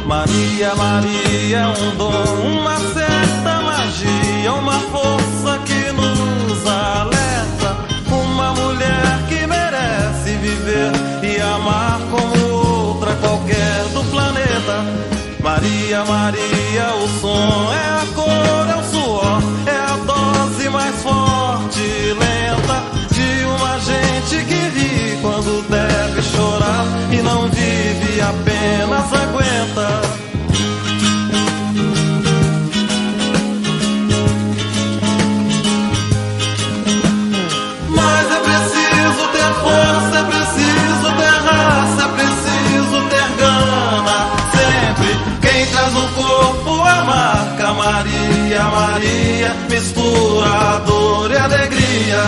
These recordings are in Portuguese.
Maria, Maria é um dom, uma certa magia, uma força que nos alerta. Uma mulher que merece viver e amar como outra qualquer do planeta. Maria, Maria, o som é a cor, é o suor, é a dose mais forte e lenta de uma gente que ri quando deve chorar e não vive, apenas aguenta. Mas é preciso ter força, é preciso ter raça, é preciso ter gana. Sempre quem traz no corpo a marca Maria, Maria, mistura a dor e a alegria.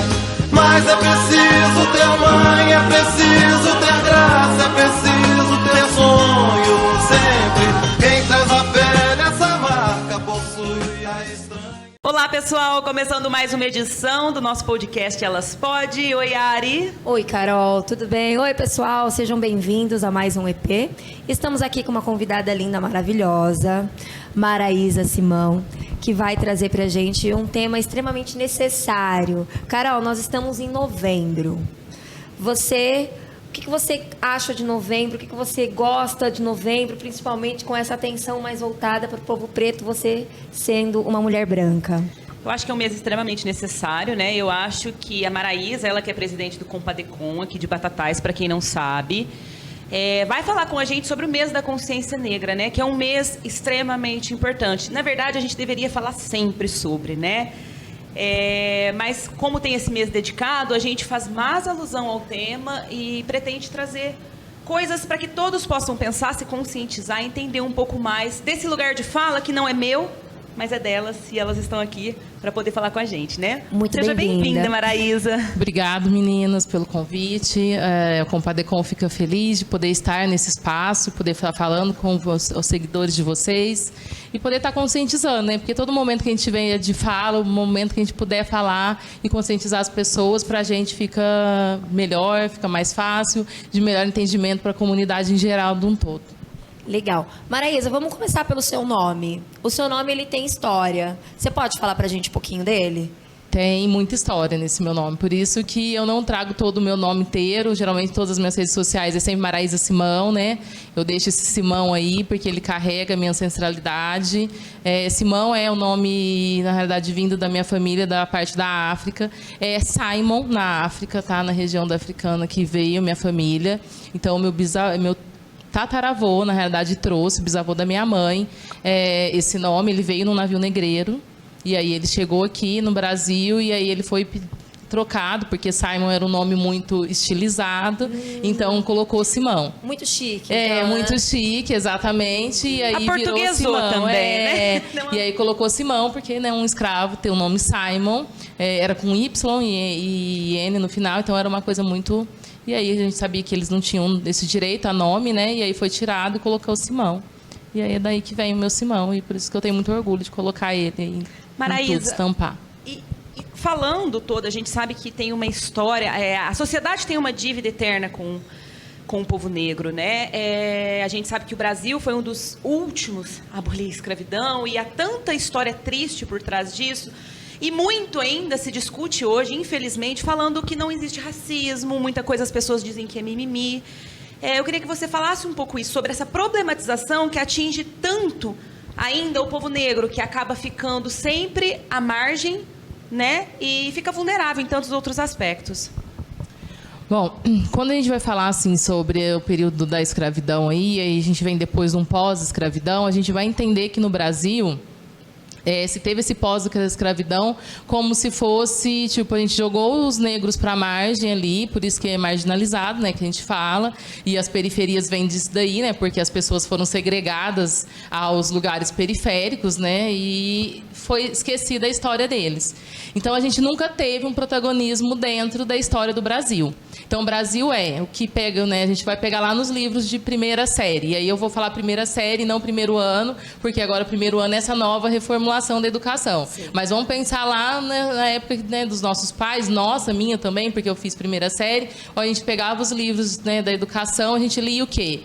Mas é preciso ter mãe, é preciso ter graça, é preciso ter sonho. Sempre quem traz a pele essa marca possui a estranha. Olá pessoal, começando mais uma edição do nosso podcast Elas Pode. Oi Ari. Oi Carol, tudo bem? Oi pessoal, sejam bem-vindos a mais um EP. Estamos aqui com uma convidada linda, maravilhosa, Maraísa Simão, que vai trazer pra gente um tema extremamente necessário. Carol, nós estamos em novembro. O que você acha de novembro? O que você gosta de novembro, principalmente com essa atenção mais voltada para o povo preto, você sendo uma mulher branca? Eu acho que é um mês extremamente necessário, né? Eu acho que a Maraísa, ela que é presidente do Compadecon, aqui de Batatais, para quem não sabe, vai falar com a gente sobre o mês da consciência negra, né? Que é um mês extremamente importante. Na verdade, a gente deveria falar sempre sobre, né? Mas como tem esse mês dedicado, a gente faz mais alusão ao tema e pretende trazer coisas para que todos possam pensar, se conscientizar, entender um pouco mais desse lugar de fala que não é meu, mas é delas, e elas estão aqui para poder falar com a gente, né? Muito Seja bem-vinda, bem-vinda, Maraísa. Obrigado, meninas, pelo convite. O Compadecon fica feliz de poder estar nesse espaço, poder estar falando com os seguidores de vocês e poder estar conscientizando, né? Porque todo momento que a gente vem de fala, o momento que a gente puder falar e conscientizar as pessoas, para a gente fica melhor, fica mais fácil, de melhor entendimento para a comunidade em geral de um todo. Legal. Maraísa, vamos começar pelo seu nome. O seu nome, ele tem história. Você pode falar pra gente um pouquinho dele? Tem muita história nesse meu nome, por isso que eu não trago todo o meu nome inteiro. Geralmente todas as minhas redes sociais é sempre Maraísa Simão, né? Eu deixo esse Simão aí porque ele carrega a minha ancestralidade. Simão é o nome, na realidade, vindo da minha família, da parte da África. É Simon, na África, tá? Na região da Africana que veio minha família. Então, meu tataravô, na realidade, trouxe, o bisavô da minha mãe, esse nome. Ele veio num navio negreiro, e aí ele chegou aqui no Brasil, e aí ele foi trocado, porque Simon era um nome muito estilizado, então colocou Simão. Muito chique. Muito chique, exatamente, e aí virou Simão. Também, né? E aí colocou Simão, porque, né, um escravo tem o nome Simon, era com Y e N no final, então era uma coisa muito... E aí a gente sabia que eles não tinham esse direito a nome, né? E aí foi tirado e colocou o Simão. E aí é daí que vem o meu Simão. E por isso que eu tenho muito orgulho de colocar ele aí. Maraísa, tudo, estampar. E falando toda, a gente sabe que tem uma história... a sociedade tem uma dívida eterna com o povo negro, né? A gente sabe que o Brasil foi um dos últimos a abolir a escravidão. E há tanta história triste por trás disso... E muito ainda se discute hoje, infelizmente, falando que não existe racismo, muita coisa as pessoas dizem que é mimimi. Eu queria que você falasse um pouco isso, sobre essa problematização que atinge tanto ainda o povo negro, que acaba ficando sempre à margem, né? E fica vulnerável em tantos outros aspectos. Bom, quando a gente vai falar assim sobre o período da escravidão aí a gente vem depois de um pós-escravidão, a gente vai entender que no Brasil... se teve esse pós-escravidão como se fosse, tipo, a gente jogou os negros para a margem ali, por isso que é marginalizado, né, que a gente fala, e as periferias vêm disso daí, né, porque as pessoas foram segregadas aos lugares periféricos, né, e foi esquecida a história deles. Então, a gente nunca teve um protagonismo dentro da história do Brasil. Então, o Brasil é o que pega, né? A gente vai pegar lá nos livros de primeira série. E aí eu vou falar primeira série, não primeiro ano, porque agora o primeiro ano é essa nova reformulação da educação. Sim. Mas vamos pensar lá na época, né, dos nossos pais, nossa, minha também, porque eu fiz primeira série. A gente pegava os livros, né, da educação, a gente lia o quê?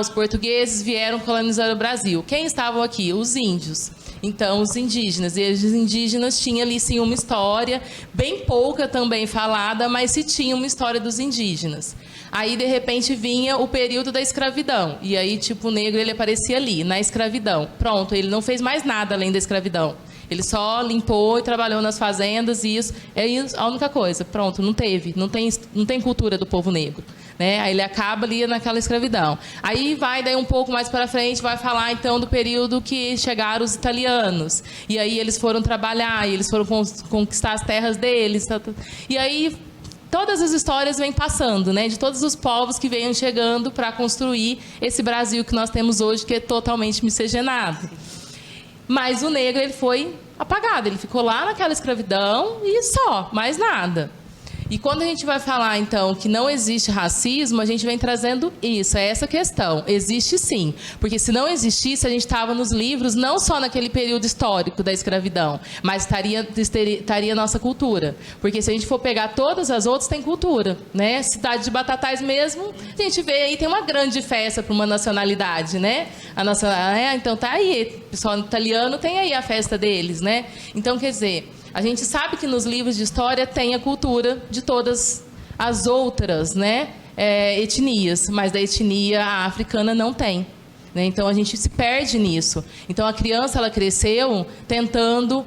Os portugueses vieram colonizar o Brasil. Quem estavam aqui? Os índios. Então, os indígenas. E os indígenas tinham ali, sim, uma história, bem pouca também falada, mas se tinha uma história dos indígenas. Aí, de repente, vinha o período da escravidão. E aí, tipo, o negro, ele aparecia ali, na escravidão. Pronto, ele não fez mais nada além da escravidão. Ele só limpou e trabalhou nas fazendas e isso é a única coisa. Pronto, não tem cultura do povo negro. Né? Aí ele acaba ali naquela escravidão. Aí vai daí um pouco mais para frente, vai falar então do período que chegaram os italianos. E aí eles foram trabalhar, e eles foram conquistar as terras deles. E aí todas as histórias vêm passando, né? De todos os povos que vêm chegando para construir esse Brasil que nós temos hoje, que é totalmente miscigenado. Mas o negro, ele foi apagado, ele ficou lá naquela escravidão e só, mais nada. E quando a gente vai falar, então, que não existe racismo, a gente vem trazendo isso, é essa questão. Existe sim, porque se não existisse, a gente estava nos livros, não só naquele período histórico da escravidão, mas estaria a nossa cultura. Porque se a gente for pegar todas as outras, tem cultura, né? Cidade de Batatais mesmo, a gente vê aí, tem uma grande festa para uma nacionalidade, né? Então tá aí, o pessoal italiano tem aí a festa deles, né? Então, quer dizer, a gente sabe que nos livros de história tem a cultura de todas as outras, né, etnias, mas da etnia africana não tem. Né? Então, a gente se perde nisso. Então, a criança, ela cresceu tentando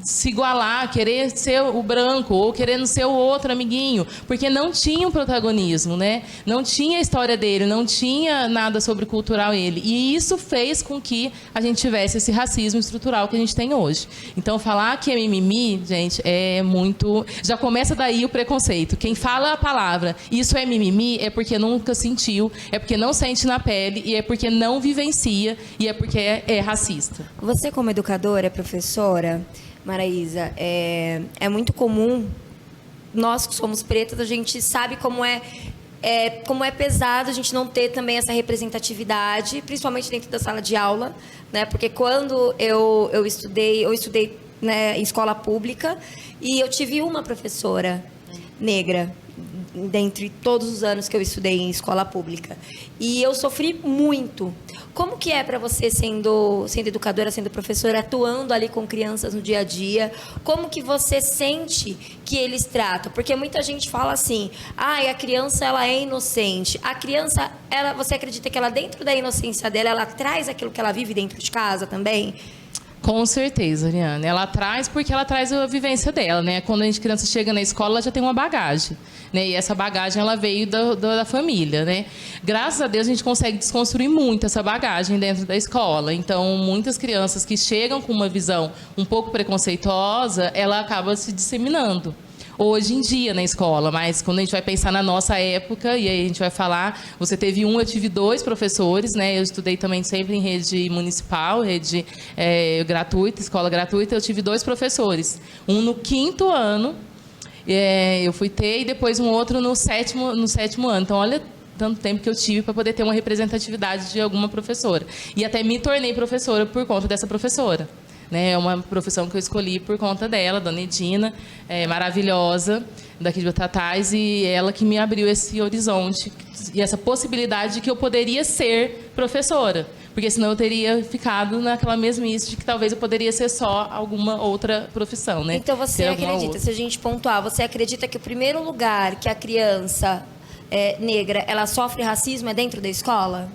se igualar, querer ser o branco ou querendo ser o outro amiguinho, porque não tinha um protagonismo, né? Não tinha a história dele, não tinha nada sobre cultural ele. E isso fez com que a gente tivesse esse racismo estrutural que a gente tem hoje. Então, falar que é mimimi, gente, é muito... Já começa daí o preconceito. Quem fala a palavra, isso é mimimi, é porque nunca sentiu, é porque não sente na pele, e é porque não vivencia, e é porque é racista. Você, como educadora, professora... Maraísa, é muito comum, nós que somos pretas, a gente sabe como é pesado a gente não ter também essa representatividade, principalmente dentro da sala de aula, né? Porque quando eu estudei né, em escola pública e eu tive uma professora negra, dentre todos os anos que eu estudei em escola pública. E eu sofri muito. Como que é para você, sendo educadora, sendo professora, atuando ali com crianças no dia a dia? Como que você sente que eles tratam? Porque muita gente fala assim, a criança, ela é inocente. A criança, você acredita que ela, dentro da inocência dela, ela traz aquilo que ela vive dentro de casa também? Com certeza, Ariane. Ela traz porque ela traz a vivência dela, né? Quando a criança chega na escola, ela já tem uma bagagem, né? E essa bagagem, ela veio da família, né? Graças a Deus, a gente consegue desconstruir muito essa bagagem dentro da escola. Então, muitas crianças que chegam com uma visão um pouco preconceituosa, ela acaba se disseminando. Hoje em dia na escola, mas quando a gente vai pensar na nossa época, e aí a gente vai falar, você teve eu tive 2 professores, né? Eu estudei também sempre em rede municipal, rede gratuita, escola gratuita, eu tive 2 professores. Um no 5º ano, eu fui ter, e depois um outro no sétimo ano. Então, olha tanto tempo que eu tive para poder ter uma representatividade de alguma professora. E até me tornei professora por conta dessa professora. É uma profissão que eu escolhi por conta dela, Dona Edina, maravilhosa, daqui de Batatais, e ela que me abriu esse horizonte e essa possibilidade de que eu poderia ser professora, porque senão eu teria ficado naquela mesmice de que talvez eu poderia ser só alguma outra profissão, né? Então você acredita, se a gente pontuar, você acredita que o primeiro lugar que a criança negra, ela sofre racismo é dentro da escola?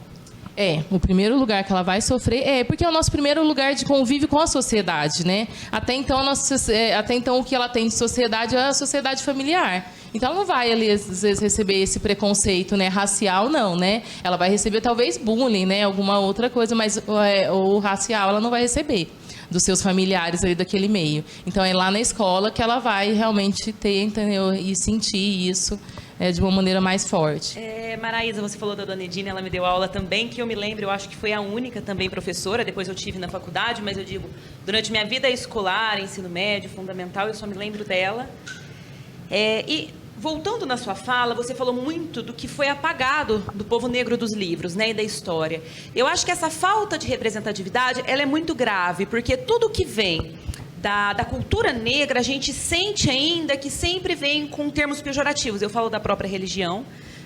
O primeiro lugar que ela vai sofrer porque é o nosso primeiro lugar de convívio com a sociedade, né? Até então o que ela tem de sociedade é a sociedade familiar. Então, ela não vai, ali, às vezes, receber esse preconceito, né, racial, não, né? Ela vai receber, talvez, bullying, né? Alguma outra coisa, mas o racial ela não vai receber dos seus familiares ali daquele meio. Então, é lá na escola que ela vai realmente ter, entendeu? E sentir isso de uma maneira mais forte. Maraísa, você falou da Dona Edina, ela me deu aula também, que eu me lembro, eu acho que foi a única também professora, depois eu tive na faculdade, mas eu digo, durante minha vida escolar, ensino médio, fundamental, eu só me lembro dela. E voltando na sua fala, você falou muito do que foi apagado do povo negro dos livros, né, e da história. Eu acho que essa falta de representatividade, ela é muito grave, porque tudo que vem da cultura negra, a gente sente ainda que sempre vem com termos pejorativos. Eu falo da própria religião,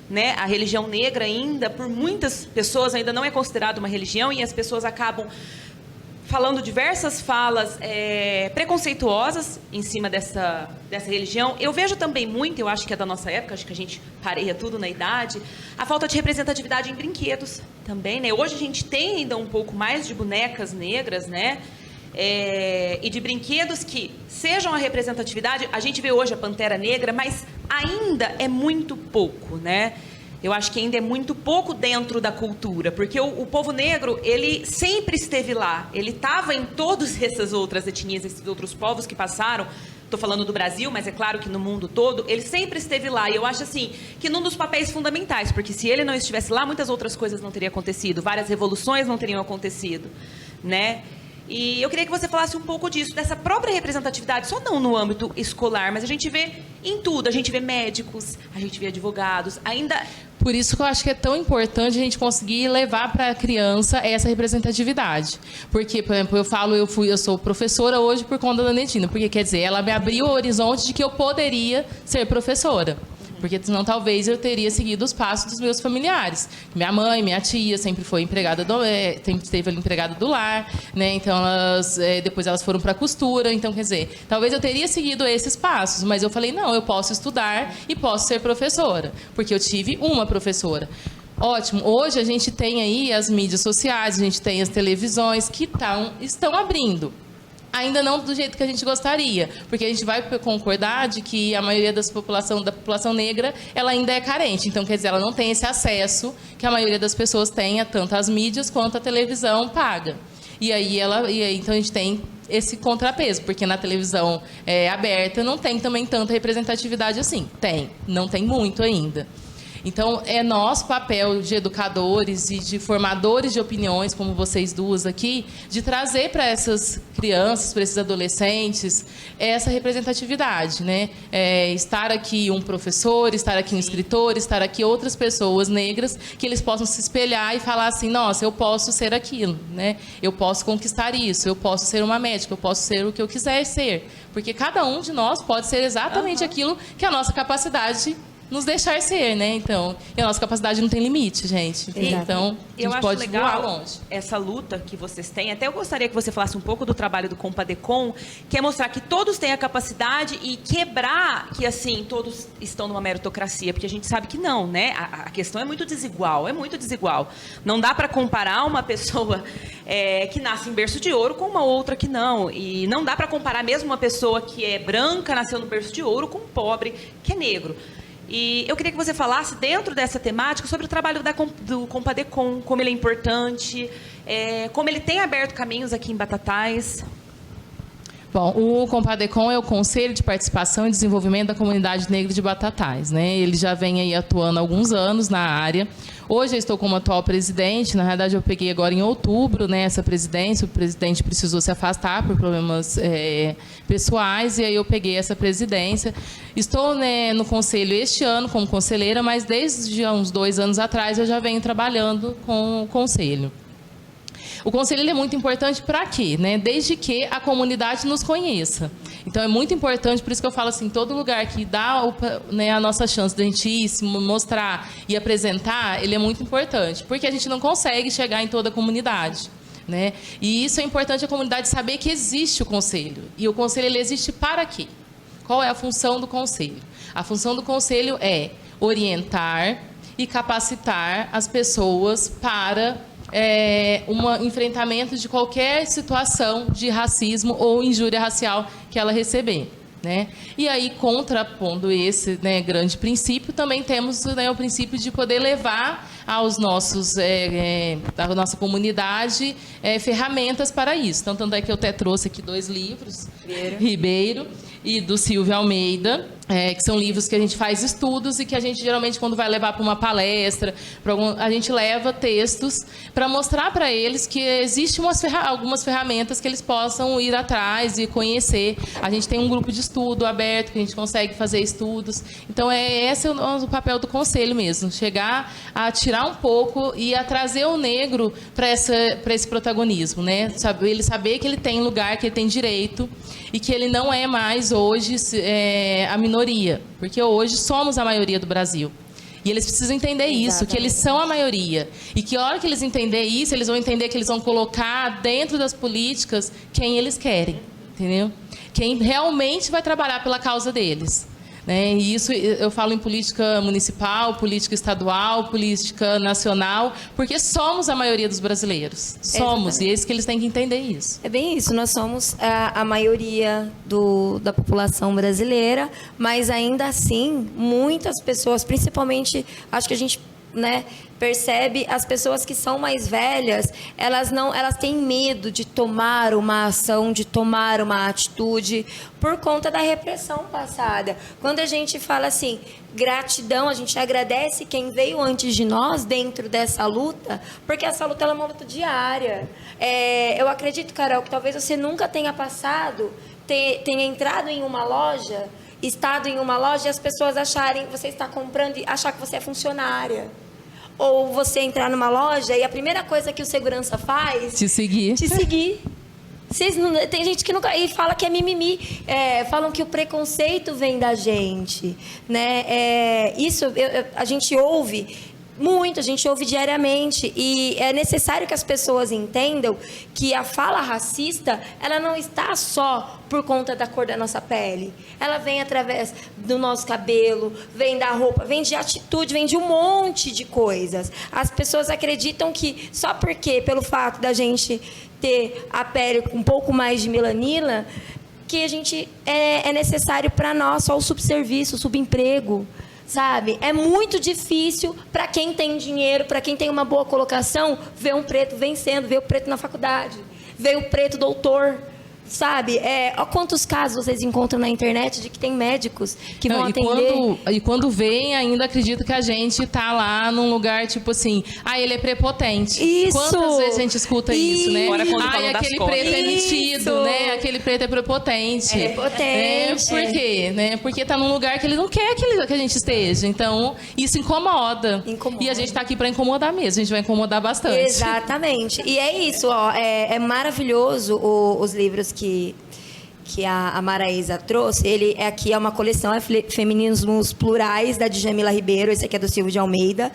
né? A religião negra ainda, por muitas pessoas, ainda não é considerada uma religião e as pessoas acabam falando diversas falas preconceituosas em cima dessa religião. Eu vejo também muito, eu acho que é da nossa época, acho que a gente pareia tudo na idade, a falta de representatividade em brinquedos também, né? Hoje a gente tem ainda um pouco mais de bonecas negras, né? E de brinquedos que sejam a representatividade. A gente vê hoje a Pantera Negra, mas ainda é muito pouco, né? Eu acho que ainda é muito pouco dentro da cultura, porque o povo negro, ele sempre esteve lá, ele estava em todas essas outras etnias, esses outros povos que passaram. Estou falando do Brasil, mas é claro que no mundo todo, ele sempre esteve lá. E eu acho assim, que num dos papéis fundamentais, porque se ele não estivesse lá, muitas outras coisas não teriam acontecido, várias revoluções não teriam acontecido, né? E eu queria que você falasse um pouco disso, dessa própria representatividade, só não no âmbito escolar, mas a gente vê em tudo, a gente vê médicos, a gente vê advogados, ainda... Por isso que eu acho que é tão importante a gente conseguir levar para a criança essa representatividade. Porque, por exemplo, eu sou professora hoje por conta da Netina, porque, quer dizer, ela me abriu o horizonte de que eu poderia ser professora. Porque senão talvez eu teria seguido os passos dos meus familiares. Minha mãe, minha tia sempre foi sempre esteve ali empregada do lar, né? Então depois elas foram para a costura. Então, quer dizer, talvez eu teria seguido esses passos, mas eu falei, não, eu posso estudar e posso ser professora, porque eu tive uma professora. Ótimo. Hoje a gente tem aí as mídias sociais, a gente tem as televisões que estão abrindo. Ainda não do jeito que a gente gostaria, porque a gente vai concordar de que a maioria da população negra, ela ainda é carente. Então, quer dizer, ela não tem esse acesso que a maioria das pessoas tem, tanto às mídias quanto a televisão paga. E aí, então a gente tem esse contrapeso, porque na televisão aberta não tem também tanta representatividade assim. Não tem muito ainda. Então, é nosso papel de educadores e de formadores de opiniões, como vocês duas aqui, de trazer para essas crianças, para esses adolescentes, essa representatividade, né? Estar aqui um professor, estar aqui um escritor, estar aqui outras pessoas negras, que eles possam se espelhar e falar assim, nossa, eu posso ser aquilo, né? Eu posso conquistar isso, eu posso ser uma médica, eu posso ser o que eu quiser ser. Porque cada um de nós pode ser exatamente aquilo que a nossa capacidade nos deixar ser, né? Então, e a nossa capacidade não tem limite, gente. Então, a gente pode voar longe. Essa luta que vocês têm, até eu gostaria que você falasse um pouco do trabalho do Compadecom, que é mostrar que todos têm a capacidade e quebrar que, assim, todos estão numa meritocracia, porque a gente sabe que não, né? A questão é muito desigual, Não dá para comparar uma pessoa que nasce em berço de ouro com uma outra que não. E não dá para comparar mesmo uma pessoa que é branca, nasceu no berço de ouro, com um pobre que é negro. E eu queria que você falasse, dentro dessa temática, sobre o trabalho do Compadecom, como ele é importante, como ele tem aberto caminhos aqui em Batatais. Bom, o Compadecom é o Conselho de Participação e Desenvolvimento da Comunidade Negra de Batatais, né? Ele já vem aí atuando há alguns anos na área. Hoje eu estou como atual presidente, na realidade eu peguei agora em outubro, né, essa presidência, o presidente precisou se afastar por problemas pessoais, e aí eu peguei essa presidência. Estou, né, no conselho este ano como conselheira, mas desde uns 2 anos atrás eu já venho trabalhando com o conselho. O conselho ele é muito importante para quê? Né? Desde que a comunidade nos conheça. Então, é muito importante, por isso que eu falo assim, todo lugar que dá né, a nossa chance de a gente ir, se mostrar e apresentar, ele é muito importante, porque a gente não consegue chegar em toda a comunidade. Né? E isso é importante a comunidade saber que existe o conselho. E o conselho ele existe para quê? Qual é a função do conselho? A função do conselho é orientar e capacitar as pessoas para um enfrentamento de qualquer situação de racismo ou injúria racial que ela receber. Né? E aí, contrapondo esse, né, grande princípio, também temos, né, o princípio de poder levar aos nossos, à nossa comunidade ferramentas para isso. Então, tanto é que eu até trouxe aqui 2 livros, Ribeiro e do Silvio Almeida, que são livros que a gente faz estudos e que a gente geralmente, quando vai levar para uma palestra, a gente leva textos para mostrar para eles que existem algumas ferramentas que eles possam ir atrás e conhecer. A gente tem um grupo de estudo aberto, que a gente consegue fazer estudos. Então, esse é o papel do conselho mesmo, chegar a tirar um pouco e a trazer o negro para esse protagonismo, né? Ele saber que ele tem lugar, que ele tem direito e que ele não é mais hoje a minoria, porque hoje somos a maioria do Brasil. E eles precisam entender isso, que eles são a maioria. E que a hora que eles entenderem isso, eles vão entender que eles vão colocar dentro das políticas quem eles querem, entendeu? Quem realmente vai trabalhar pela causa deles. Né? E isso eu falo em política municipal, política estadual, política nacional, porque somos a maioria dos brasileiros. Somos, e é isso que eles têm que entender isso. É bem isso, nós somos a maioria da população brasileira, mas ainda assim, muitas pessoas, principalmente, acho que a gente, né, percebe, as pessoas que são mais velhas, elas têm medo de tomar uma ação, de tomar uma atitude por conta da repressão passada. Quando a gente fala assim, gratidão, a gente agradece quem veio antes de nós dentro dessa luta, porque essa luta ela é uma luta diária. Eu acredito, Carol, que talvez você nunca tenha passado, tenha entrado em uma loja, estado em uma loja e as pessoas acharem, você está comprando e achar que você é funcionária. Ou você entrar numa loja e a primeira coisa que o segurança faz... Te seguir. Tem gente que nunca... E fala que é mimimi. Falam que o preconceito vem da gente. Né? Isso a gente ouve... Muito, a gente ouve diariamente e é necessário que as pessoas entendam que a fala racista, ela não está só por conta da cor da nossa pele. Ela vem através do nosso cabelo, vem da roupa, vem de atitude, vem de um monte de coisas. As pessoas acreditam que só porque, pelo fato da gente ter a pele com um pouco mais de melanina, que a gente é necessário para nós só o subserviço, o subemprego. Sabe? É muito difícil para quem tem dinheiro, para quem tem uma boa colocação, ver um preto vencendo, ver o preto na faculdade, ver o preto doutor. Sabe? Olha quantos casos vocês encontram na internet de que tem médicos que vão atender. E quando vem, ainda acredita que a gente está lá num lugar tipo assim, ele é prepotente. Isso. Quantas vezes a gente escuta isso, né? Agora, quando falam das aquele cores. preto é metido, né? Aquele preto é prepotente. É prepotente. Por quê? Né? Porque está num lugar que ele não quer que a gente esteja. Então, isso incomoda. Incomoda. E a gente está aqui para incomodar mesmo. A gente vai incomodar bastante. Exatamente. E é isso, ó. É maravilhoso os livros que a Maraísa trouxe. Aqui é uma coleção, Feminismos Plurais, da Djamila Ribeiro. Esse aqui é do Silvio de Almeida.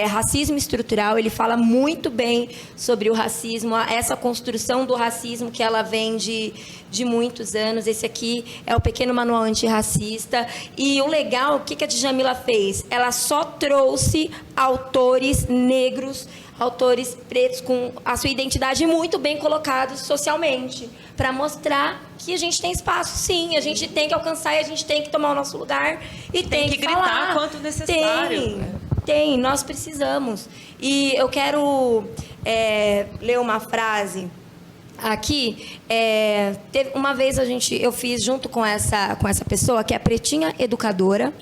Racismo estrutural. Ele fala muito bem sobre o racismo, essa construção do racismo que ela vem de muitos anos. Esse aqui é o Pequeno Manual Antirracista. E o legal, o que a Djamila fez? Ela só trouxe autores negros, autores pretos com a sua identidade muito bem colocados socialmente, para mostrar que a gente tem espaço, sim, a gente tem que alcançar e a gente tem que tomar o nosso lugar e tem que gritar falar. quanto necessário. Tem, nós precisamos. E eu quero ler uma frase aqui. Teve uma vez eu fiz junto com essa pessoa, que é a Pretinha Educadora,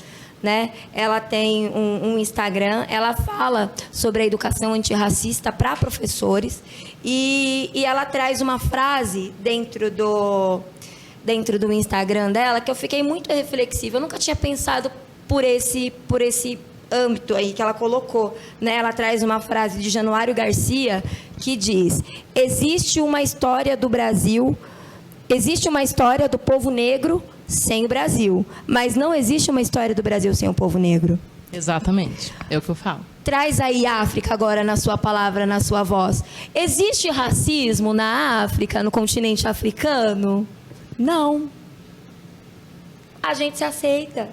né? Ela tem um Instagram, ela fala sobre a educação antirracista para professores e ela traz uma frase dentro do Instagram dela que eu fiquei muito reflexiva. Eu nunca tinha pensado por esse âmbito aí que ela colocou, né? Ela traz uma frase de Januário Garcia que diz: existe uma história do Brasil, existe uma história do povo negro sem o Brasil, mas não existe uma história do Brasil sem o povo negro. Exatamente, é o que eu falo. Traz aí a África agora na sua palavra, na sua voz. Existe racismo na África, no continente africano? Não. A gente se aceita.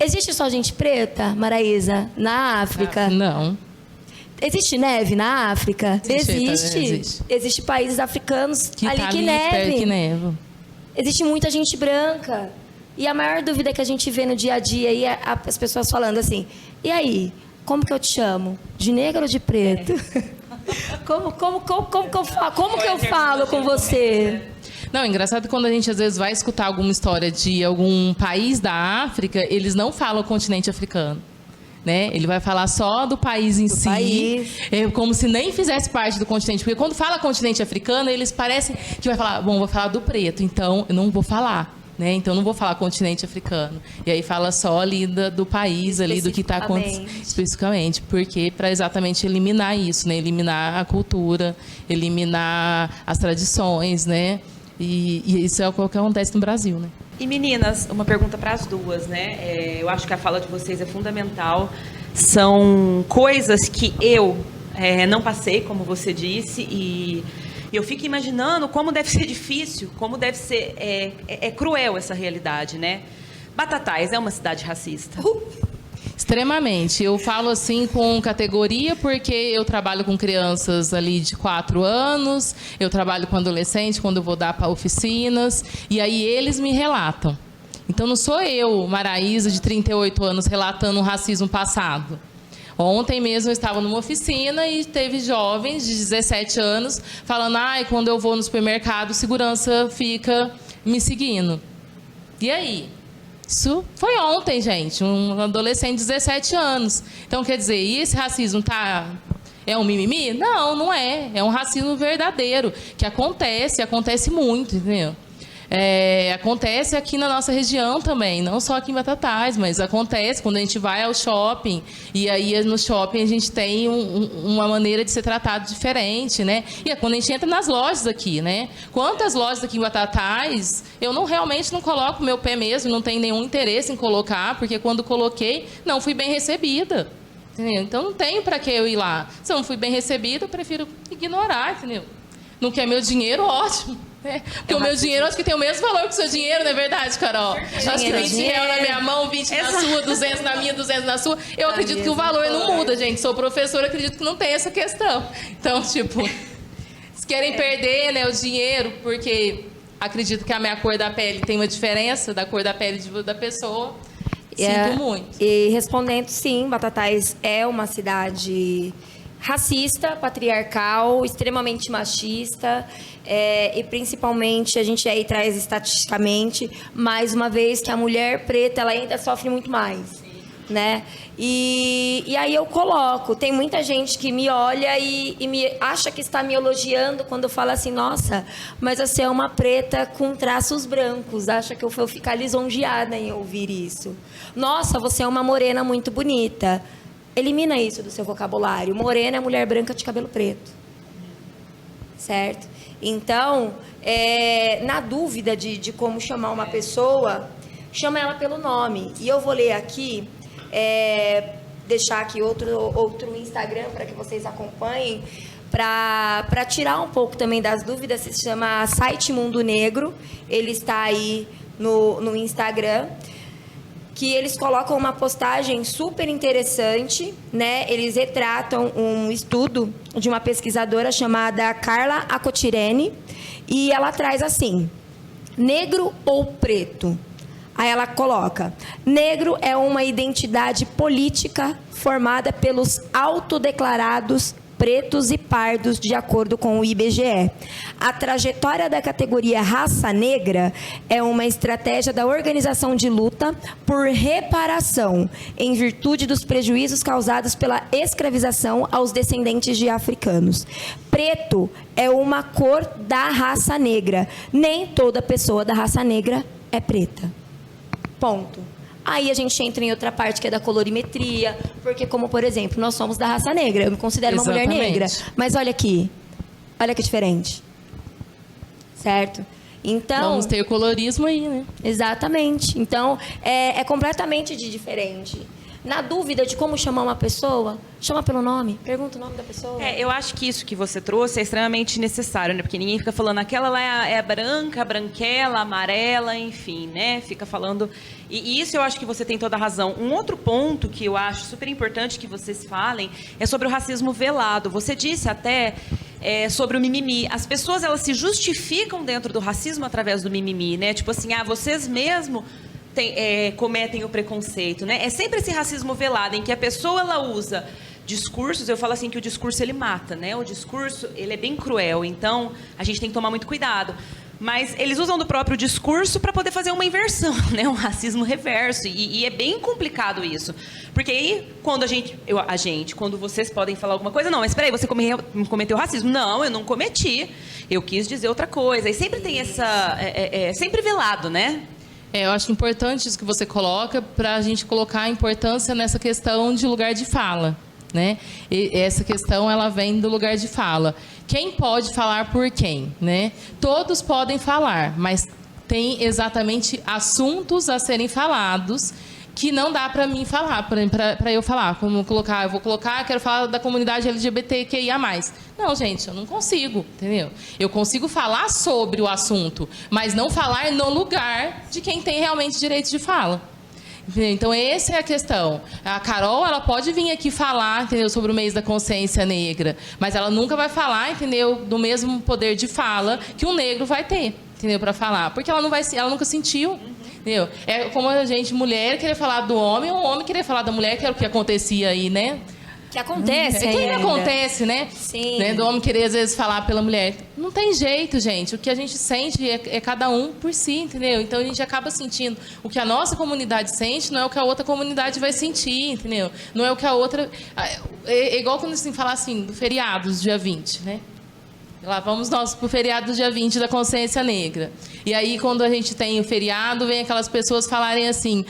Existe só gente preta, Maraísa, na África? Não. Existe neve na África? Existe. Existe países africanos que neva. Existe muita gente branca. E a maior dúvida que a gente vê no dia a dia aí é as pessoas falando assim: e aí, como que eu te chamo? De negro ou de preto? Como que eu falo com você? Não, engraçado que quando a gente às vezes vai escutar alguma história de algum país da África, eles não falam o continente africano. Né? Ele vai falar só do país em si, como se nem fizesse parte do continente. Porque quando fala continente africano, eles parecem que vai falar, bom, vou falar do preto, então eu não vou falar. Né? Então, não vou falar continente africano. E aí fala só ali do país, ali do que está acontecendo. Especificamente. Porque para exatamente eliminar isso, né? Eliminar a cultura, eliminar as tradições, né? E isso é o que acontece no Brasil, né? E meninas, uma pergunta para as duas, né? Eu acho que a fala de vocês é fundamental. São coisas que eu não passei, como você disse, e eu fico imaginando como deve ser difícil, como deve ser cruel essa realidade, né? Batatais é uma cidade racista? Extremamente. Eu falo assim com categoria porque eu trabalho com crianças ali de 4 anos, eu trabalho com adolescente quando eu vou dar para oficinas, e aí eles me relatam. Então não sou eu, Maraísa, de 38 anos, relatando um racismo passado. Ontem mesmo eu estava numa oficina e teve jovens de 17 anos falando, quando eu vou no supermercado, segurança fica me seguindo. E aí? Isso foi ontem, gente, um adolescente de 17 anos. Então, quer dizer, e esse racismo é um mimimi? Não, não é. É um racismo verdadeiro, que acontece muito, entendeu? Acontece aqui na nossa região também, não só aqui em Batatais, mas acontece quando a gente vai ao shopping, e aí no shopping a gente tem uma maneira de ser tratado diferente, né? E é quando a gente entra nas lojas aqui, né? Quantas lojas aqui em Batatais, eu realmente não coloco meu pé mesmo, não tenho nenhum interesse em colocar, porque quando coloquei, não fui bem recebida. Entendeu? Então não tenho para que eu ir lá. Se eu não fui bem recebida, eu prefiro ignorar, entendeu? Não quer meu dinheiro, ótimo. Porque o meu dinheiro, acho que tem o mesmo valor que o seu dinheiro, não é verdade, Carol? Acho que 20 reais na minha mão, 20 na sua, 200 na minha, 200 na sua. Eu acredito que o valor não muda, gente. Sou professora, acredito que não tem essa questão. Então, tipo, se querem perder, né, o dinheiro, porque acredito que a minha cor da pele tem uma diferença da cor da pele da pessoa, sinto muito. E respondendo, sim, Batatais é uma cidade racista, patriarcal, extremamente machista, e principalmente a gente aí traz estatisticamente, mais uma vez, que a mulher preta ela ainda sofre muito mais, né? E aí eu coloco, tem muita gente que me olha e me acha que está me elogiando quando eu falo assim, nossa, mas você é uma preta com traços brancos, acha que eu vou ficar lisonjeada em ouvir isso. Nossa, você é uma morena muito bonita. Elimina isso do seu vocabulário. Morena é mulher branca de cabelo preto. Certo? Então, na dúvida de como chamar uma pessoa, chama ela pelo nome. E eu vou ler aqui, deixar aqui outro Instagram para que vocês acompanhem, para tirar um pouco também das dúvidas. Se chama Site Mundo Negro. Ele está aí no Instagram. Que eles colocam uma postagem super interessante, né? Eles retratam um estudo de uma pesquisadora chamada Carla Acotirene, e ela traz assim: negro ou preto? Aí ela coloca: negro é uma identidade política formada pelos autodeclarados pretos e pardos, de acordo com o IBGE. A trajetória da categoria raça negra é uma estratégia da organização de luta por reparação, em virtude dos prejuízos causados pela escravização aos descendentes de africanos. Preto é uma cor da raça negra. Nem toda pessoa da raça negra é preta. Ponto. Aí a gente entra em outra parte que é da colorimetria, porque como, por exemplo, nós somos da raça negra, eu me considero uma mulher negra, mas olha aqui, olha que diferente, certo? Então, vamos ter o colorismo aí, né? Exatamente, então é completamente diferente. Na dúvida de como chamar uma pessoa, chama pelo nome, pergunta o nome da pessoa. Eu acho que isso que você trouxe é extremamente necessário, né? Porque ninguém fica falando aquela lá é branca, branquela, amarela, enfim, né? Fica falando... E isso eu acho que você tem toda a razão. Um outro ponto que eu acho super importante que vocês falem é sobre o racismo velado. Você disse até sobre o mimimi. As pessoas, elas se justificam dentro do racismo através do mimimi, né? Tipo assim, vocês mesmo... cometem o preconceito, né? É sempre esse racismo velado em que a pessoa ela usa discursos. Eu falo assim que o discurso ele mata, né? O discurso ele é bem cruel, então a gente tem que tomar muito cuidado. Mas eles usam do próprio discurso para poder fazer uma inversão, né? Um racismo reverso. E é bem complicado isso. Porque aí, quando quando vocês podem falar alguma coisa, não, mas espera aí, você cometeu racismo. Não, eu não cometi. Eu quis dizer outra coisa. E sempre tem essa... sempre velado, né? Eu acho importante isso que você coloca, para a gente colocar a importância nessa questão de lugar de fala, né? E essa questão, ela vem do lugar de fala. Quem pode falar por quem, né? Todos podem falar, mas tem exatamente assuntos a serem falados que não dá para mim falar, para eu falar. Como colocar, quero falar da comunidade LGBTQIA+. Não, gente, eu não consigo, entendeu? Eu consigo falar sobre o assunto, mas não falar no lugar de quem tem realmente direito de fala. Então, essa é a questão. A Carol, ela pode vir aqui falar, entendeu, sobre o mês da consciência negra, mas ela nunca vai falar, entendeu, do mesmo poder de fala que um negro vai ter, entendeu, para falar, porque ela nunca sentiu. Entendeu? É como a gente, mulher, querer falar do homem, ou o homem querer falar da mulher, que era o que acontecia aí, né? Que acontece Que ainda acontece, né? Sim. Né? Do homem querer, às vezes, falar pela mulher. Não tem jeito, gente. O que a gente sente é cada um por si, entendeu? Então, a gente acaba sentindo. O que a nossa comunidade sente não é o que a outra comunidade vai sentir, entendeu? Não é o que a outra... É igual quando assim, falar assim, do feriado, dia 20, né? Lá vamos nós para o feriado do dia 20 da consciência negra. E aí, quando a gente tem o feriado, vem aquelas pessoas falarem assim,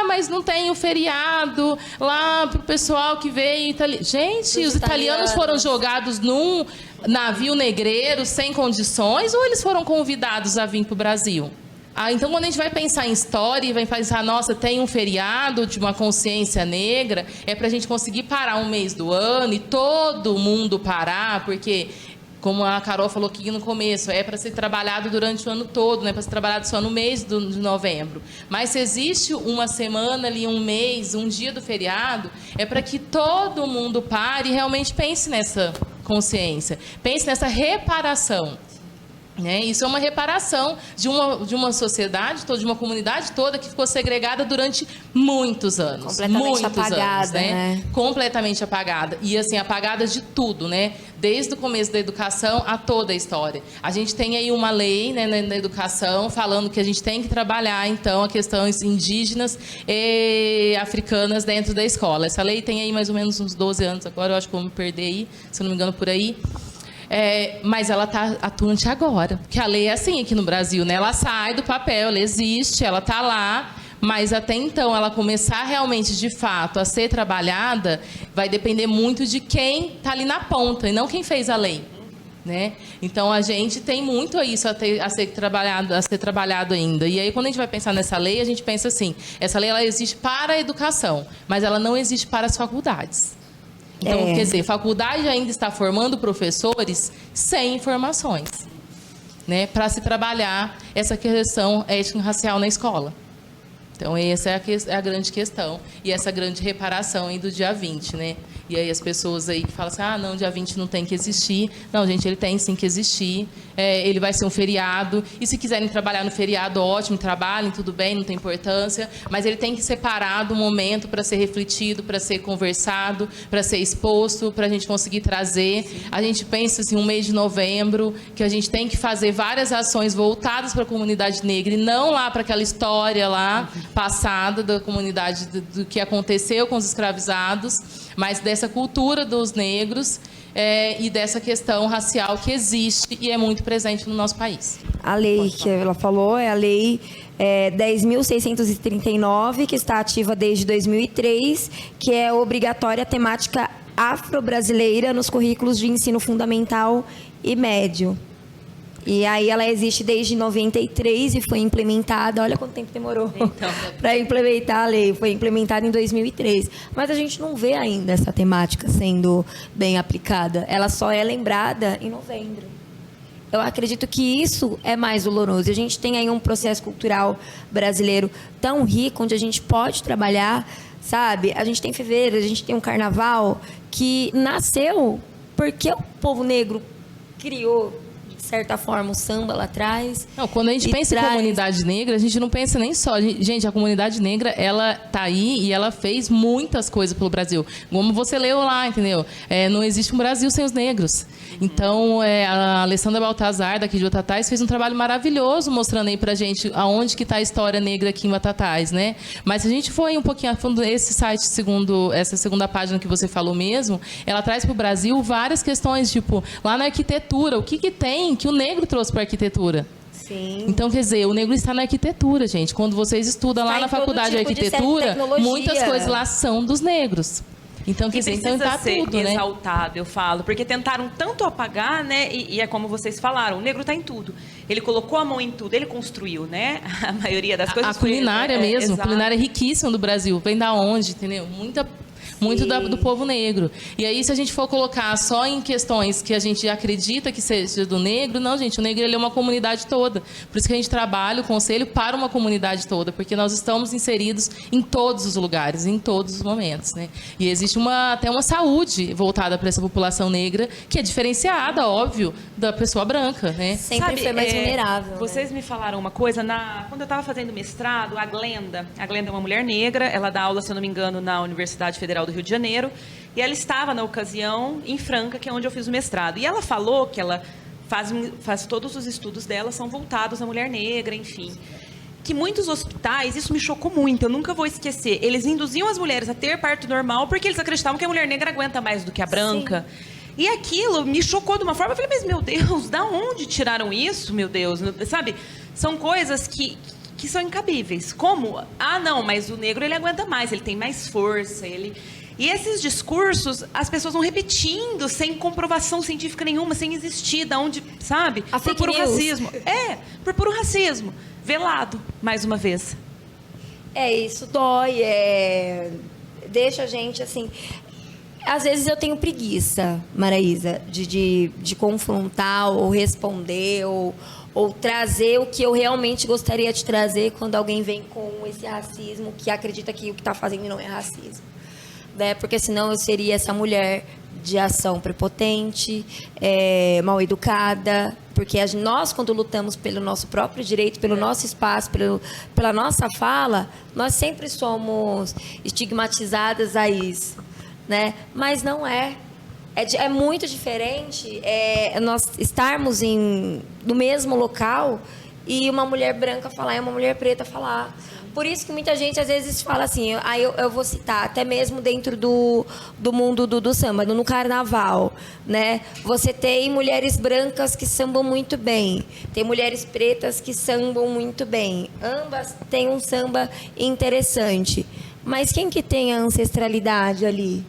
mas não tem o feriado lá para o pessoal que veio... Gente, os italianos foram jogados num navio negreiro sem condições, ou eles foram convidados a vir para o Brasil? Então, quando a gente vai pensar em história e vai pensar, nossa, tem um feriado de uma consciência negra, é para a gente conseguir parar um mês do ano e todo mundo parar, porque... Como a Carol falou aqui no começo, é para ser trabalhado durante o ano todo, não é para ser trabalhado só no mês de novembro. Mas se existe uma semana ali, um mês, um dia do feriado, é para que todo mundo pare e realmente pense nessa consciência, pense nessa reparação. Isso é uma reparação de uma sociedade toda, de uma comunidade toda que ficou segregada durante muitos anos. Completamente apagada, né? Completamente apagada. E, assim, apagada de tudo, né? Desde o começo da educação a toda a história. A gente tem aí uma lei, né, na educação falando que a gente tem que trabalhar, então, as questões indígenas e africanas dentro da escola. Essa lei tem aí mais ou menos uns 12 anos agora, eu acho que eu vou me perder aí, se eu não me engano, por aí. Mas ela está atuante agora, porque a lei é assim aqui no Brasil, né? Ela sai do papel, ela existe, ela está lá, mas até então ela começar realmente, de fato, a ser trabalhada, vai depender muito de quem está ali na ponta, e não quem fez a lei, né? Então, a gente tem muito isso a ser trabalhado ainda. E aí, quando a gente vai pensar nessa lei, a gente pensa assim, essa lei ela existe para a educação, mas ela não existe para as faculdades. Então, quer dizer, a faculdade ainda está formando professores sem informações, né, para se trabalhar essa questão étnico-racial na escola. Então, essa é a grande questão e essa grande reparação aí do dia 20, né? E aí as pessoas aí que falam assim, não, dia 20 não tem que existir. Não, gente, ele tem sim que existir. Ele vai ser um feriado. E se quiserem trabalhar no feriado, ótimo, trabalhem, tudo bem, não tem importância. Mas ele tem que ser parado um momento para ser refletido, para ser conversado, para ser exposto, para a gente conseguir trazer. A gente pensa assim, um mês de novembro, que a gente tem que fazer várias ações voltadas para a comunidade negra e não lá para aquela história lá passada da comunidade do que aconteceu com os escravizados, mas dessa cultura dos negros e dessa questão racial que existe e é muito presente no nosso país. A lei que ela falou é a lei 10.639, que está ativa desde 2003, que é obrigatória a temática afro-brasileira nos currículos de ensino fundamental e médio. E aí ela existe desde 93 e foi implementada, olha quanto tempo demorou para implementar a lei, foi implementada em 2003. Mas a gente não vê ainda essa temática sendo bem aplicada, ela só é lembrada em novembro. Eu acredito que isso é mais doloroso. A gente tem aí um processo cultural brasileiro tão rico, onde a gente pode trabalhar, sabe? A gente tem fevereiro, a gente tem um carnaval que nasceu porque o povo negro criou, certa forma, o samba lá atrás. Não, quando a gente pensa em comunidade negra, a gente não pensa nem só... Gente, a comunidade negra, ela tá aí e ela fez muitas coisas pelo Brasil. Como você leu lá, entendeu? Não existe um Brasil sem os negros. Então, a Alessandra Baltazar, daqui de Batatais, fez um trabalho maravilhoso mostrando aí pra gente aonde que tá a história negra aqui em Batatais, né? Mas se a gente for um pouquinho a fundo, esse site, essa segunda página que você falou mesmo, ela traz para o Brasil várias questões, tipo, lá na arquitetura, o que tem que o negro trouxe para a arquitetura? Sim. Então, quer dizer, o negro está na arquitetura, gente. Quando vocês estudam lá na faculdade de arquitetura, muitas coisas lá são dos negros. Então, quer dizer, então tá tudo, né? Exaltado, eu falo, porque tentaram tanto apagar, né? E é como vocês falaram, o negro está em tudo. Ele colocou a mão em tudo, ele construiu, né? A maioria das coisas. A culinária mesmo, a culinária é riquíssima do Brasil. Vem da onde, entendeu? Muito do povo negro. E aí, se a gente for colocar só em questões que a gente acredita que seja do negro, não, gente, o negro ele é uma comunidade toda. Por isso que a gente trabalha o conselho para uma comunidade toda, porque nós estamos inseridos em todos os lugares, em todos os momentos, né? E existe até uma saúde voltada para essa população negra, que é diferenciada, óbvio, da pessoa branca, né? Sempre foi mais vulnerável. Vocês me falaram uma coisa, quando eu estava fazendo mestrado, a Glenda é uma mulher negra, ela dá aula, se eu não me engano, na Universidade Federal do Rio de Janeiro, e ela estava na ocasião em Franca, que é onde eu fiz o mestrado. E ela falou que ela faz todos os estudos dela são voltados à mulher negra, enfim. Que muitos hospitais, isso me chocou muito, eu nunca vou esquecer, eles induziam as mulheres a ter parto normal porque eles acreditavam que a mulher negra aguenta mais do que a branca. Sim. E aquilo me chocou de uma forma, eu falei, mas meu Deus, da onde tiraram isso, meu Deus? Sabe, são coisas que são incabíveis. Como? Não, mas o negro ele aguenta mais, ele tem mais força, E esses discursos, as pessoas vão repetindo sem comprovação científica nenhuma, sem existir, da onde, sabe? Por puro racismo. Por puro racismo. Velado, mais uma vez. Isso dói, deixa a gente, assim... Às vezes eu tenho preguiça, Maraísa, de confrontar ou responder ou trazer o que eu realmente gostaria de trazer quando alguém vem com esse racismo, que acredita que o que está fazendo não é racismo. Né? Porque senão eu seria essa mulher de ação prepotente, mal educada, porque nós, quando lutamos pelo nosso próprio direito, pelo nosso espaço, pela nossa fala, nós sempre somos estigmatizadas a isso. Né? Mas não é. É muito diferente nós estarmos no mesmo local e uma mulher branca falar e uma mulher preta falar. Por isso que muita gente às vezes fala assim, eu vou citar, até mesmo dentro do mundo do samba, no carnaval, né? Você tem mulheres brancas que sambam muito bem, tem mulheres pretas que sambam muito bem. Ambas têm um samba interessante. Mas quem que tem a ancestralidade ali?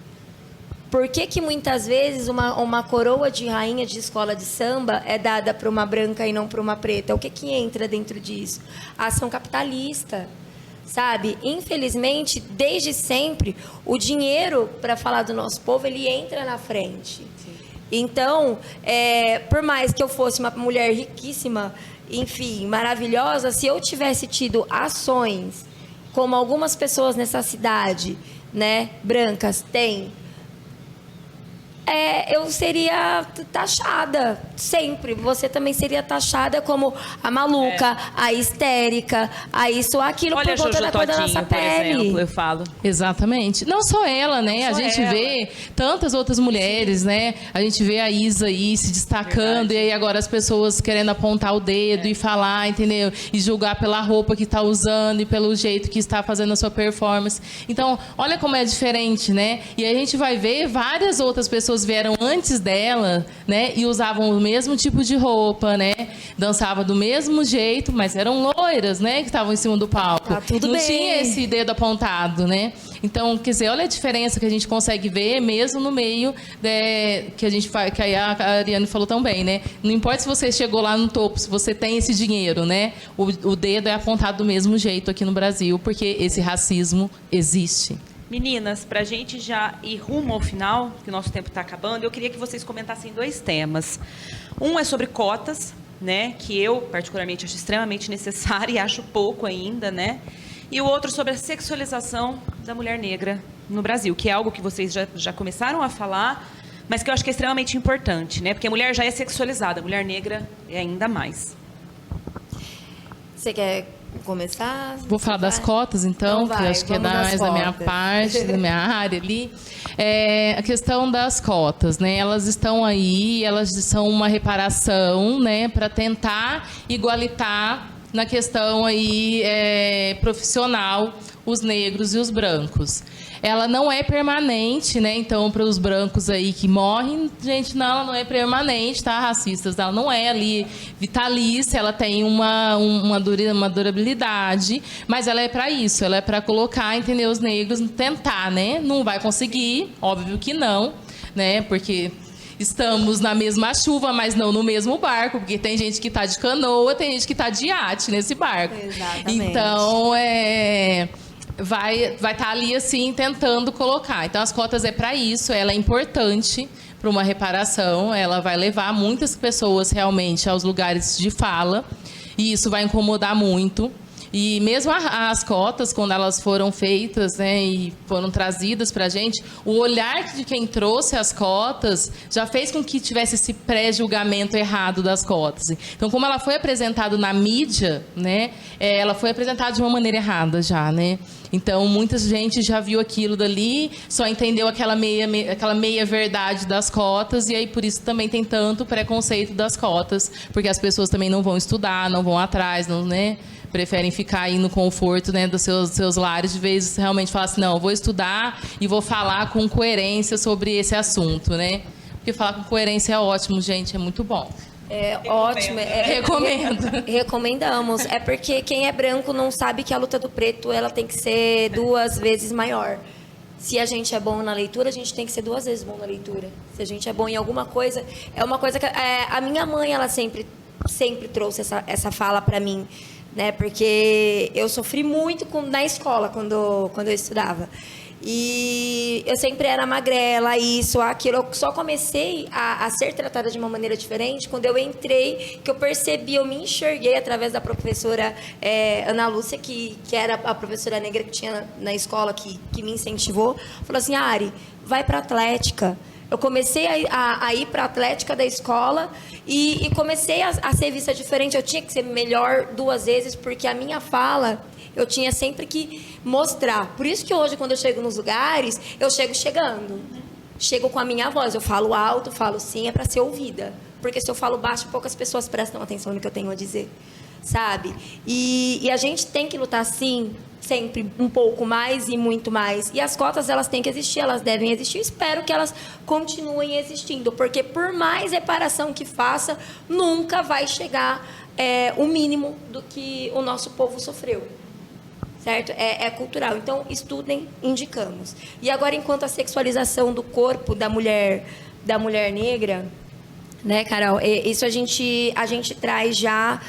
Por que muitas vezes uma coroa de rainha de escola de samba é dada para uma branca e não para uma preta? O que entra dentro disso? A ação capitalista, sabe? Infelizmente, desde sempre, o dinheiro, para falar do nosso povo, ele entra na frente. Sim. Então, por mais que eu fosse uma mulher riquíssima, enfim, maravilhosa, se eu tivesse tido ações, como algumas pessoas nessa cidade, né, brancas, têm, eu seria taxada, sempre. Você também seria taxada como a maluca, a histérica, a isso ou aquilo, por conta da cor da nossa pele. Por exemplo, eu falo. Exatamente. Não só ela, né? A gente vê tantas outras mulheres, né? A gente vê a Isa aí se destacando. Verdade. E aí agora as pessoas querendo apontar o dedo e falar, entendeu? E julgar pela roupa que está usando e pelo jeito que está fazendo a sua performance. Então, olha como é diferente, né? E aí a gente vai ver várias outras pessoas vieram antes dela, né, e usavam o mesmo tipo de roupa, né, dançavam do mesmo jeito, mas eram loiras, né, que estavam em cima do palco. Tudo não bem. Tinha esse dedo apontado, né? Então, quer dizer, olha a diferença que a gente consegue ver mesmo no meio que a gente que a Ariane falou também, né? Não importa se você chegou lá no topo, se você tem esse dinheiro, né? O dedo é apontado do mesmo jeito aqui no Brasil, porque esse racismo existe. Meninas, para a gente já ir rumo ao final, que o nosso tempo está acabando, eu queria que vocês comentassem 2 temas. Um é sobre cotas, né, que eu particularmente acho extremamente necessário e acho pouco ainda, né? E o outro sobre a sexualização da mulher negra no Brasil, que é algo que vocês já começaram a falar, mas que eu acho que é extremamente importante, né? Porque a mulher já é sexualizada, a mulher negra é ainda mais. Você quer começar? Vou falar das cotas, então, que acho que é mais da minha parte, da minha área ali. A questão das cotas, né? Elas estão aí, elas são uma reparação, né, para tentar igualitar na questão aí profissional os negros e os brancos. Ela não é permanente, né? Então, para os brancos aí que morrem, gente, não, ela não é permanente, tá? Racistas, ela não é ali vitalícia, ela tem uma durabilidade, mas ela é para isso, ela é para colocar, entendeu? Os negros, tentar, né? Não vai conseguir, óbvio que não, né? Porque estamos na mesma chuva, mas não no mesmo barco, porque tem gente que está de canoa, tem gente que está de iate nesse barco. Exatamente. Então, vai estar ali assim tentando colocar. Então as cotas é para isso, ela é importante para uma reparação, ela vai levar muitas pessoas realmente aos lugares de fala e isso vai incomodar muito. E mesmo as cotas, quando elas foram feitas, né, e foram trazidas para a gente, o olhar de quem trouxe as cotas já fez com que tivesse esse pré-julgamento errado das cotas. Então, como ela foi apresentada na mídia, né, ela foi apresentada de uma maneira errada já, né? Então, muita gente já viu aquilo dali, só entendeu aquela meia verdade das cotas, e aí por isso também tem tanto preconceito das cotas, porque as pessoas também não vão estudar, não vão atrás, não, né? Preferem ficar aí no conforto, né, dos seus lares, de vez realmente falar assim, não, eu vou estudar e vou falar com coerência sobre esse assunto, né? Porque falar com coerência é ótimo, gente, é muito bom. É ótimo. Recomendo. Recomendamos. É porque quem é branco não sabe que a luta do preto ela tem que ser 2 vezes maior. Se a gente é bom na leitura, a gente tem que ser 2 vezes bom na leitura. Se a gente é bom em alguma coisa, é uma coisa que a minha mãe ela sempre trouxe essa fala para mim, né? Porque eu sofri muito na escola quando eu estudava. E eu sempre era magrela, isso, aquilo. Eu só comecei a ser tratada de uma maneira diferente quando eu entrei, que eu percebi, eu me enxerguei através da professora Ana Lúcia, que era a professora negra que tinha na escola, que me incentivou. Falou assim, Ari, vai para Atlética. Eu comecei a ir para a Atlética da escola e comecei a ser vista diferente. Eu tinha que ser melhor 2 vezes, porque a minha fala eu tinha sempre que mostrar. Por isso que hoje, quando eu chego nos lugares, eu chegando. Chego com a minha voz. Eu falo alto, falo sim, é para ser ouvida. Porque se eu falo baixo, poucas pessoas prestam atenção no que eu tenho a dizer. Sabe? E a gente tem que lutar, sim, sempre um pouco mais e muito mais. E as cotas, elas têm que existir, elas devem existir. Espero que elas continuem existindo. Porque por mais reparação que faça, nunca vai chegar o mínimo do que o nosso povo sofreu. Certo? É cultural. Então, estudem, indicamos. E agora, enquanto a sexualização do corpo da mulher negra, né, Carol? Isso a gente traz já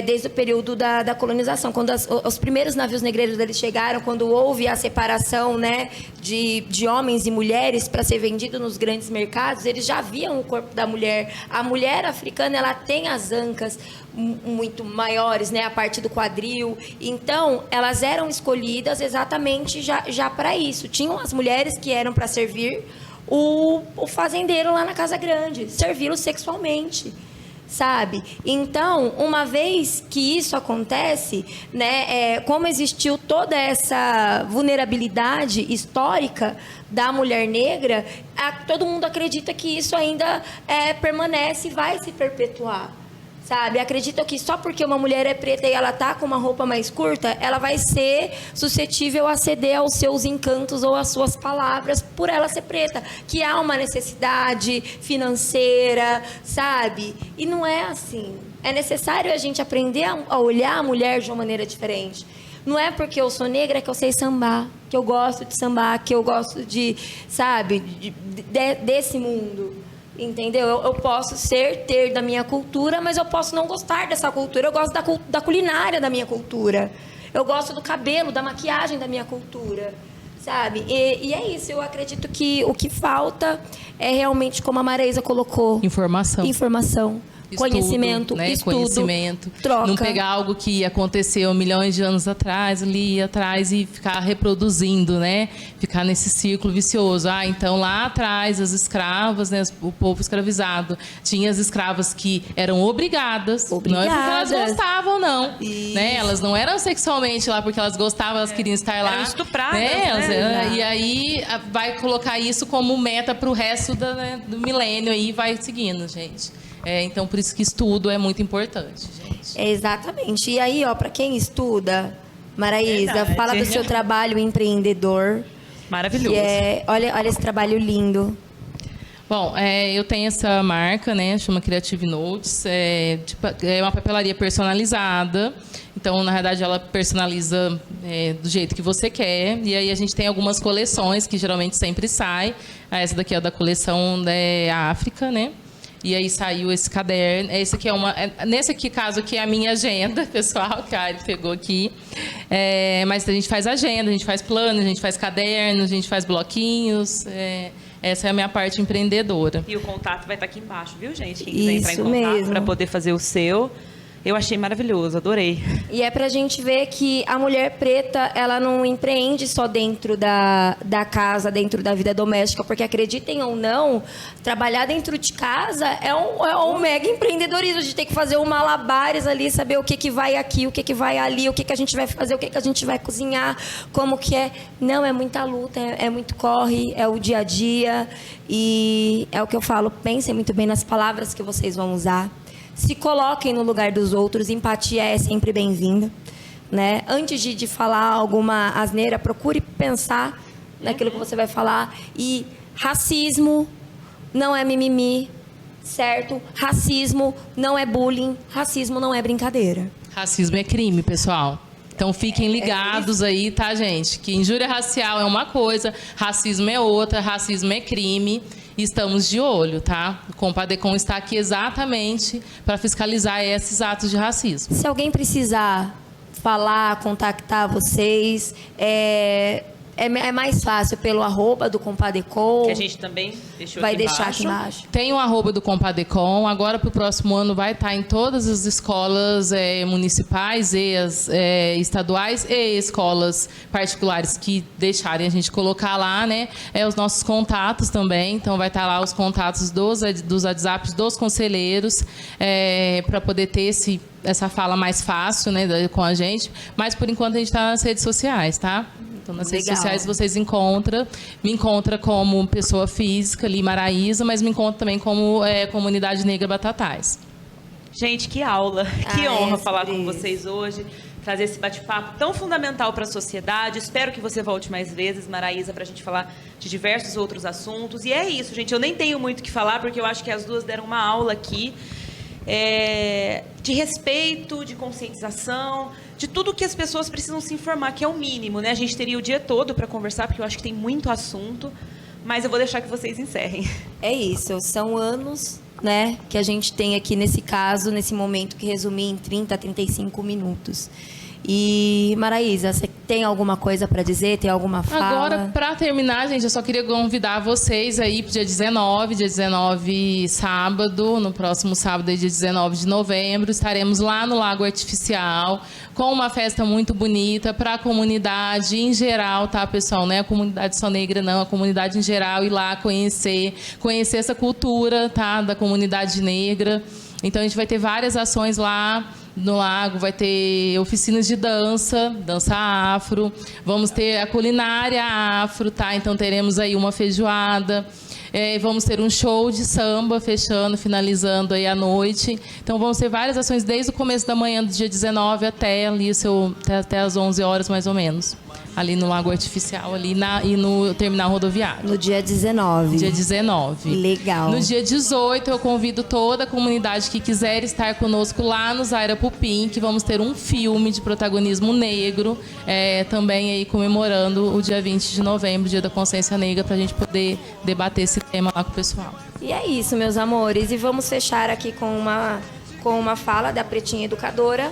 desde o período da colonização. Quando os primeiros navios negreiros eles chegaram, quando houve a separação, né, de homens e mulheres para ser vendido nos grandes mercados, eles já viam o corpo da mulher. A mulher africana, ela tem as ancas muito maiores, né, a parte do quadril. Então, elas eram escolhidas exatamente já para isso. Tinham as mulheres que eram para servir o fazendeiro lá na Casa Grande, servi-lo sexualmente. Sabe? Então, uma vez que isso acontece, né, como existiu toda essa vulnerabilidade histórica da mulher negra, todo mundo acredita que isso ainda permanece e vai se perpetuar. Sabe? Acredita que só porque uma mulher é preta e ela tá com uma roupa mais curta, ela vai ser suscetível a ceder aos seus encantos ou às suas palavras por ela ser preta. Que há uma necessidade financeira, sabe? E não é assim. É necessário a gente aprender a olhar a mulher de uma maneira diferente. Não é porque eu sou negra que eu sei sambar, que eu gosto de sambar, que eu gosto de, sabe, desse mundo. Entendeu? Eu posso ter da minha cultura, mas eu posso não gostar dessa cultura. Eu gosto da culinária da minha cultura. Eu gosto do cabelo, da maquiagem da minha cultura. Sabe? E é isso. Eu acredito que o que falta é realmente, como a Maraísa colocou... Informação. Conhecimento, né? estudo, Conhecimento. troca. Não pegar algo que aconteceu milhões de anos atrás, ali atrás, e ficar reproduzindo, né? Ficar nesse círculo vicioso. Então lá atrás as escravas, né? O povo escravizado, tinha as escravas que eram obrigadas. Não é porque elas gostavam, não. Né? Elas não eram sexualmente lá porque elas gostavam, elas queriam estar lá. Eram estupradas, né? E aí vai colocar isso como meta para o resto do milênio aí, vai seguindo, gente. Então, por isso que estudo é muito importante, gente. Exatamente. E aí, para quem estuda, Maraísa, Verdade. fala do seu trabalho empreendedor. Maravilhoso. Olha esse trabalho lindo. Bom, eu tenho essa marca, né? Chama Creative Notes. É uma papelaria personalizada. Então, na verdade, ela personaliza do jeito que você quer. E aí a gente tem algumas coleções que geralmente sempre sai. Essa daqui é da coleção da África, né? E aí saiu esse caderno. Esse aqui nesse aqui, caso aqui, é a minha agenda, pessoal, que a Ari pegou aqui. Mas a gente faz agenda, a gente faz plano, a gente faz caderno, a gente faz bloquinhos. Essa é a minha parte empreendedora. E o contato vai estar aqui embaixo, viu, gente? Quem quiser entrar em Isso contato para mesmo. poder fazer o seu. Eu achei maravilhoso, adorei. E é pra gente ver que a mulher preta, ela não empreende só dentro da casa, dentro da vida doméstica, porque acreditem ou não, trabalhar dentro de casa é um mega empreendedorismo. A gente tem que fazer um malabares ali, saber o que vai aqui, o que vai ali, o que a gente vai fazer, o que a gente vai cozinhar, como que é. Não, é muita luta, é muito corre, é o dia a dia. E é o que eu falo, pensem muito bem nas palavras que vocês vão usar. Se coloquem no lugar dos outros, empatia é sempre bem-vinda, né? Antes de falar alguma asneira, procure pensar naquilo que você vai falar. E racismo não é mimimi, certo? Racismo não é bullying, racismo não é brincadeira. Racismo é crime, pessoal. Então fiquem ligados aí, tá, gente? Que injúria racial é uma coisa, racismo é outra, racismo é crime. Estamos de olho, tá? O Compadecom está aqui exatamente para fiscalizar esses atos de racismo. Se alguém precisar falar, contactar vocês, é mais fácil pelo @ do Compadecom. Que a gente também deixou vai aqui deixar embaixo. aqui embaixo. Tem o @ do Compadecom. Agora, para o próximo ano, vai estar em todas as escolas municipais e as estaduais e escolas particulares que deixarem a gente colocar lá, né? Os nossos contatos também. Então, vai estar lá os contatos dos WhatsApps dos conselheiros para poder ter essa fala mais fácil, né, com a gente. Mas, por enquanto, a gente está nas redes sociais, tá? Então, nas redes sociais vocês me encontra como pessoa física, ali, Maraísa, mas me encontra também como Comunidade Negra Batatais. Gente, que aula, que honra falar com isso. vocês hoje, trazer esse bate-papo tão fundamental para a sociedade. Espero que você volte mais vezes, Maraísa, para a gente falar de diversos outros assuntos. E é isso, gente, eu nem tenho muito o que falar, porque eu acho que as duas deram uma aula aqui. De respeito, de conscientização, de tudo que as pessoas precisam se informar, que é o mínimo, né? A gente teria o dia todo para conversar, porque eu acho que tem muito assunto, mas eu vou deixar que vocês encerrem. É isso, são anos, né, que a gente tem aqui nesse caso, nesse momento, que resumi em 30 a 35 minutos. E, Maraísa, você tem alguma coisa para dizer? Tem alguma fala? Agora, para terminar, gente, eu só queria convidar vocês aí para dia 19, sábado, no próximo sábado, dia 19 de novembro, estaremos lá no Lago Artificial, com uma festa muito bonita para a comunidade em geral, tá, pessoal? Não é a comunidade só negra, não, a comunidade em geral, ir lá conhecer essa cultura, tá, da comunidade negra. Então, a gente vai ter várias ações lá no lago, vai ter oficinas de dança afro, vamos ter a culinária afro, tá? Então teremos aí uma feijoada, vamos ter um show de samba finalizando aí à noite. Então vamos ter várias ações desde o começo da manhã do dia 19 até ali até as 11 horas mais ou menos. Ali no Lago Artificial, ali e no terminal rodoviário. No dia 19. Dia 19. Legal. No dia 18, eu convido toda a comunidade que quiser estar conosco lá no Zaira Pupim, que vamos ter um filme de protagonismo negro, também aí comemorando o dia 20 de novembro, Dia da Consciência Negra, para a gente poder debater esse tema lá com o pessoal. E é isso, meus amores. E vamos fechar aqui com uma fala da Pretinha Educadora.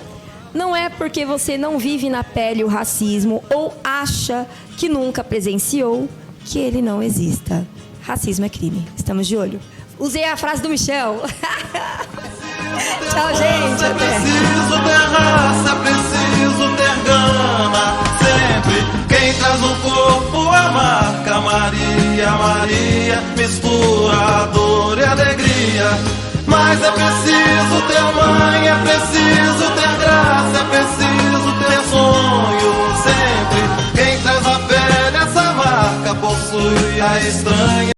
Não é porque você não vive na pele o racismo ou acha que nunca presenciou que ele não exista. Racismo é crime. Estamos de olho. Usei a frase do Michel. Tchau, gente. É Até. preciso ter raça, é preciso ter gana. Sempre quem traz no corpo a marca Maria, Maria, mistura dor e alegria. Mas é preciso ter mãe, é preciso ter graça, é preciso ter sonho. Sempre quem traz a pele essa marca possui a estranha.